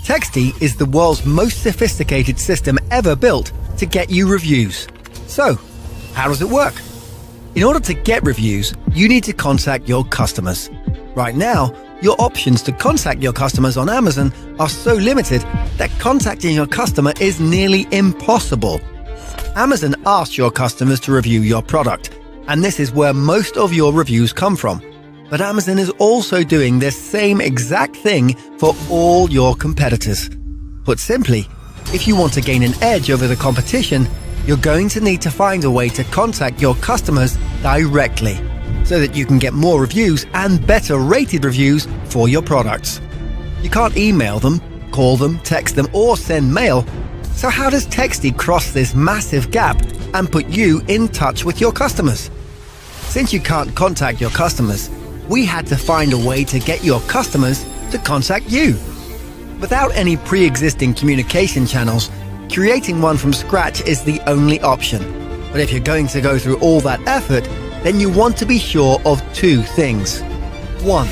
Texty is the world's most sophisticated system ever built to get you reviews. So, how does it work? In order to get reviews, you need to contact your customers. Right now, your options to contact your customers on Amazon are so limited that contacting your customer is nearly impossible. Amazon asks your customers to review your product, and this is where most of your reviews come from. But Amazon is also doing this same exact thing for all your competitors. Put simply, if you want to gain an edge over the competition, you're going to need to find a way to contact your customers directly so that you can get more reviews and better rated reviews for your products. You can't email them, call them, text them, or send mail. So how does Texty cross this massive gap and put you in touch with your customers? Since you can't contact your customers, we had to find a way to get your customers to contact you. Without any pre-existing communication channels, creating one from scratch is the only option. But if you're going to go through all that effort, then you want to be sure of two things. One,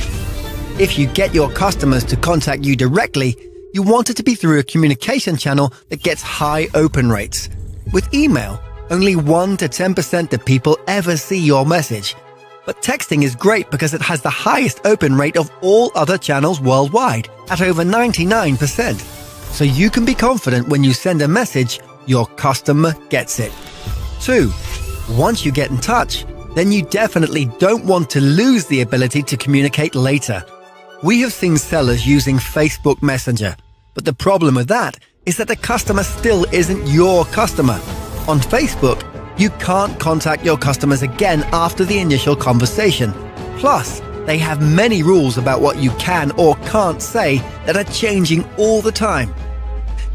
if you get your customers to contact you directly, you want it to be through a communication channel that gets high open rates. With email, only 1 to 10% of people ever see your message. But texting is great because it has the highest open rate of all other channels worldwide, at over 99%. So you can be confident when you send a message, your customer gets it. 2. Once you get in touch, then you definitely don't want to lose the ability to communicate later. We have seen sellers using Facebook Messenger, but the problem with that is that the customer still isn't your customer. On Facebook, you can't contact your customers again after the initial conversation. Plus, they have many rules about what you can or can't say that are changing all the time.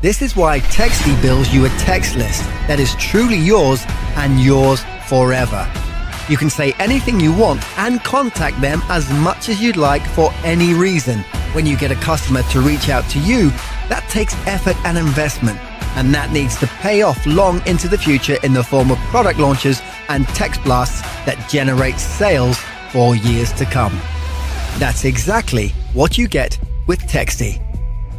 This is why Texty builds you a text list that is truly yours and yours forever. You can say anything you want and contact them as much as you'd like for any reason. When you get a customer to reach out to you, that takes effort and investment, and that needs to pay off long into the future in the form of product launches and text blasts that generate sales for years to come. That's exactly what you get with Texty.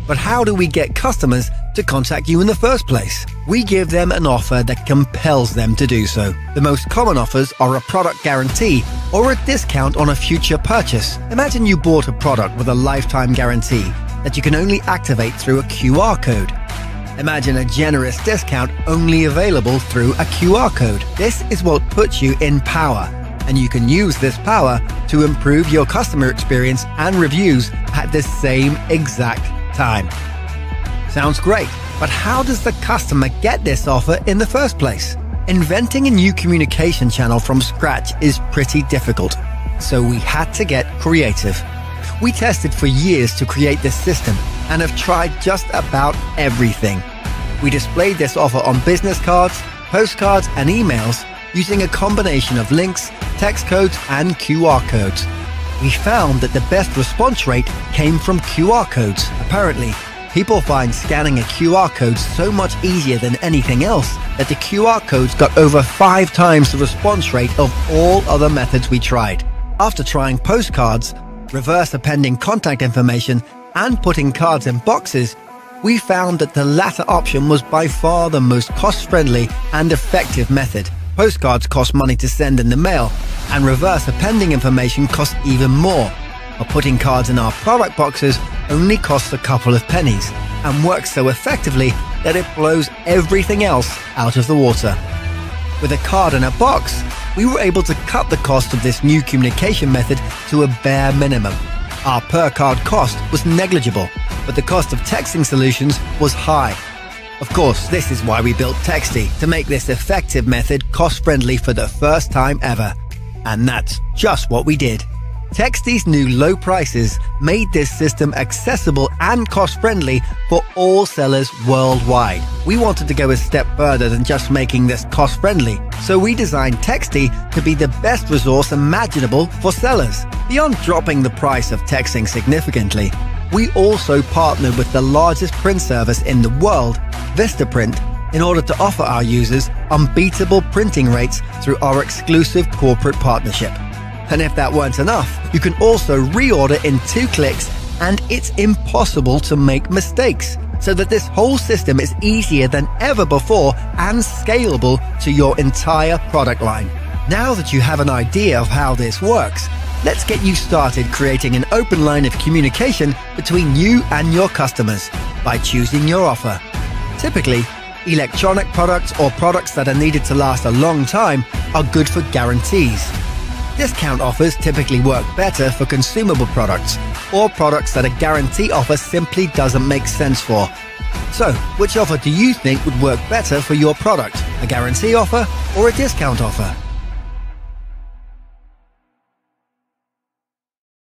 But how do we get customers to contact you in the first place? We give them an offer that compels them to do so. The most common offers are a product guarantee or a discount on a future purchase. Imagine you bought a product with a lifetime guarantee that you can only activate through a QR code. Imagine a generous discount only available through a QR code. This is what puts you in power, and you can use this power to improve your customer experience and reviews at the same exact time. Sounds great, but how does the customer get this offer in the first place? Inventing a new communication channel from scratch is pretty difficult, so we had to get creative. We tested for years to create this system and have tried just about everything. We displayed this offer on business cards, postcards, and emails using a combination of links, text codes, and QR codes. We found that the best response rate came from QR codes. Apparently, people find scanning a QR code so much easier than anything else that the QR codes got over 5 times the response rate of all other methods we tried. After trying postcards, reverse appending contact information, and putting cards in boxes, we found that the latter option was by far the most cost-friendly and effective method. Postcards cost money to send in the mail, and reverse appending information costs even more. But putting cards in our product boxes only costs a couple of pennies and works so effectively that it blows everything else out of the water. With a card in a box, we were able to cut the cost of this new communication method to a bare minimum. Our per card cost was negligible, but the cost of texting solutions was high. Of course, this is why we built Texty, to make this effective method cost-friendly for the first time ever. And that's just what we did. Texty's new low prices made this system accessible and cost-friendly for all sellers worldwide. We wanted to go a step further than just making this cost-friendly, so we designed Texty to be the best resource imaginable for sellers. Beyond dropping the price of texting significantly, we also partnered with the largest print service in the world, Vistaprint, in order to offer our users unbeatable printing rates through our exclusive corporate partnership. And if that weren't enough, you can also reorder in 2 clicks and it's impossible to make mistakes, so that this whole system is easier than ever before and scalable to your entire product line. Now that you have an idea of how this works, let's get you started creating an open line of communication between you and your customers by choosing your offer. Typically, electronic products or products that are needed to last a long time are good for guarantees. Discount offers typically work better for consumable products or products that a guarantee offer simply doesn't make sense for. So, which offer do you think would work better for your product? A guarantee offer or a discount offer?